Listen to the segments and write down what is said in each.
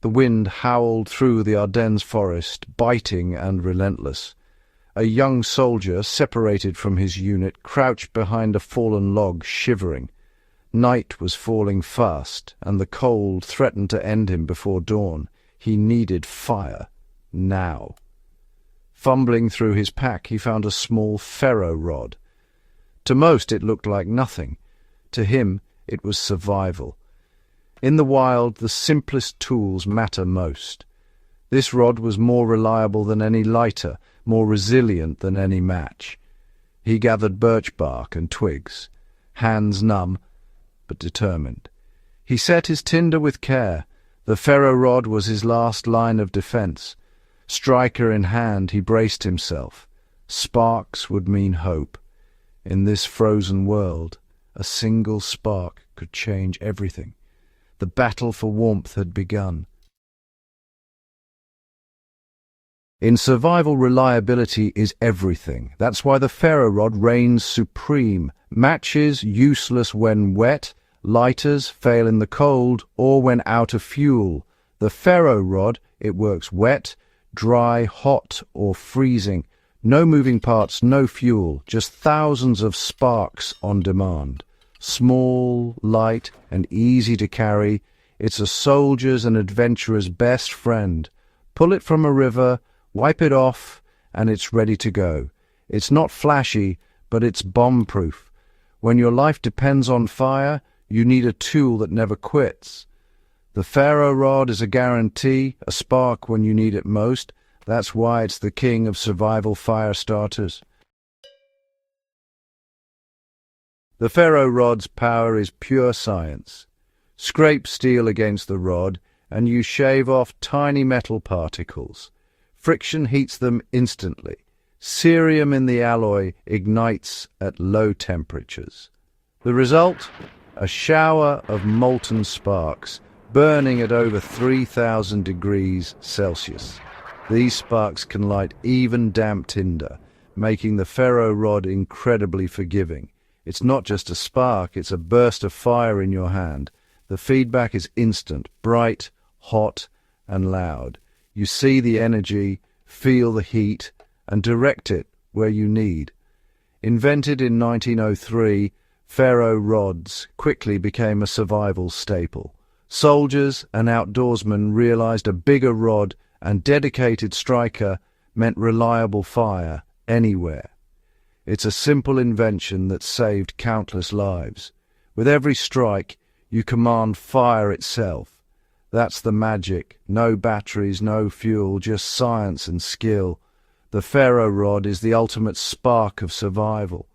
The wind howled through the Ardennes forest, biting and relentless. A young soldier, separated from his unit, crouched behind a fallen log, shivering. Night was falling fast, and the cold threatened to end him before dawn. He needed fire. Now. Fumbling through his pack, he found a small ferro rod. To most it looked like nothing. To him it was survival. In the wild, the simplest tools matter most. This rod was more reliable than any lighter, more resilient than any match. He gathered birch bark and twigs, hands numb but determined. He set his tinder with care. The ferro rod was his last line of defense. Striker in hand, he braced himself. Sparks would mean hope. In this frozen world, a single spark could change everything. The battle for warmth had begun. In survival, reliability is everything. That's why the ferro rod reigns supreme. Matches useless when wet, lighters fail in the cold or when out of fuel. The ferro rod, it works wet, dry, hot or freezing. No moving parts, no fuel, just thousands of sparks on demand. Small, light, and easy to carry, it's a soldier's and adventurer's best friend. Pull it from a river, wipe it off, and it's ready to go. It's not flashy, but it's bomb-proof. When your life depends on fire, you need a tool that never quits. The ferro rod is a guarantee, a spark when you need it most. That's why it's the king of survival fire starters. The ferro rod's power is pure science. Scrape steel against the rod, and you shave off tiny metal particles. Friction heats them instantly. Cerium in the alloy ignites at low temperatures. The result? A shower of molten sparks, burning at over 3,000 degrees Celsius. These sparks can light even damp tinder, making the ferro rod incredibly forgiving. It's not just a spark, it's a burst of fire in your hand. The feedback is instant, bright, hot, and loud. You see the energy, feel the heat, and direct it where you need. Invented in 1903, ferro rods quickly became a survival staple. Soldiers and outdoorsmen realized a bigger rod and dedicated striker meant reliable fire anywhere. It's a simple invention that saved countless lives. With every strike, you command fire itself. That's the magic. No batteries, no fuel, just science and skill. The ferro rod is the ultimate spark of survival.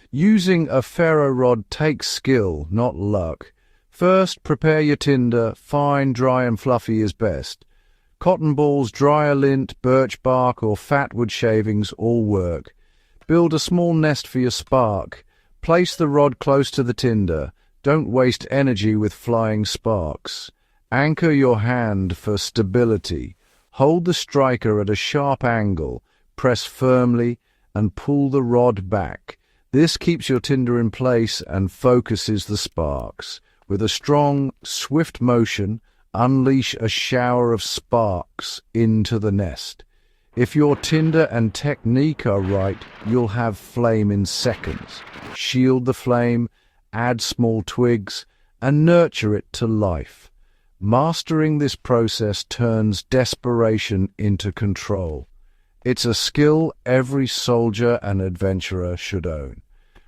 Using a ferro rod takes skill, not luck. First, prepare your tinder. Fine, dry and fluffy is best. Cotton balls, dryer lint, birch bark or fat wood shavings all work. Build a small nest for your spark. Place the rod close to the tinder. Don't waste energy with flying sparks. Anchor your hand for stability. Hold the striker at a sharp angle. Press firmly and pull the rod back. This keeps your tinder in place and focuses the sparks. With a strong, swift motion, unleash a shower of sparks into the nest. If your tinder and technique are right, you'll have flame in seconds. Shield the flame, add small twigs, and nurture it to life. Mastering this process turns desperation into control. It's a skill every soldier and adventurer should own.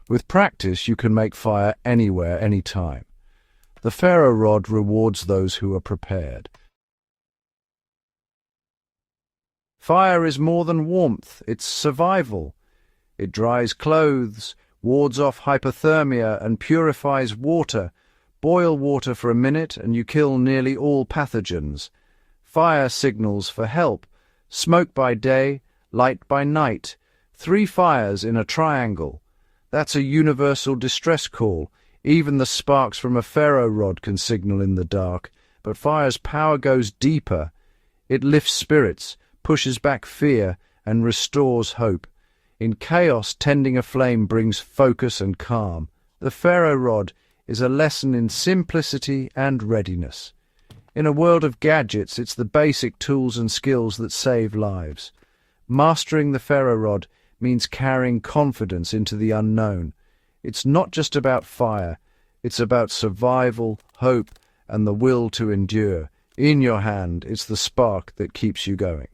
With practice, you can make fire anywhere, anytime. The ferro rod rewards those who are prepared. Fire is more than warmth, it's survival. It dries clothes, wards off hypothermia, and purifies water. Boil water for a minute and you kill nearly all pathogens. Fire signals for help. Smoke by day, light by night. 3 fires in a triangle. That's a universal distress call. Even the sparks from a ferro rod can signal in the dark. But fire's power goes deeper. It lifts spirits, pushes back fear, and restores hope. In chaos, tending a flame brings focus and calm. The ferro rod, is a lesson in simplicity and readiness. In a world of gadgets, it's the basic tools and skills that save lives. Mastering the ferro rod means carrying confidence into the unknown. It's not just about fire, it's about survival, hope, and the will to endure. In your hand, it's the spark that keeps you going.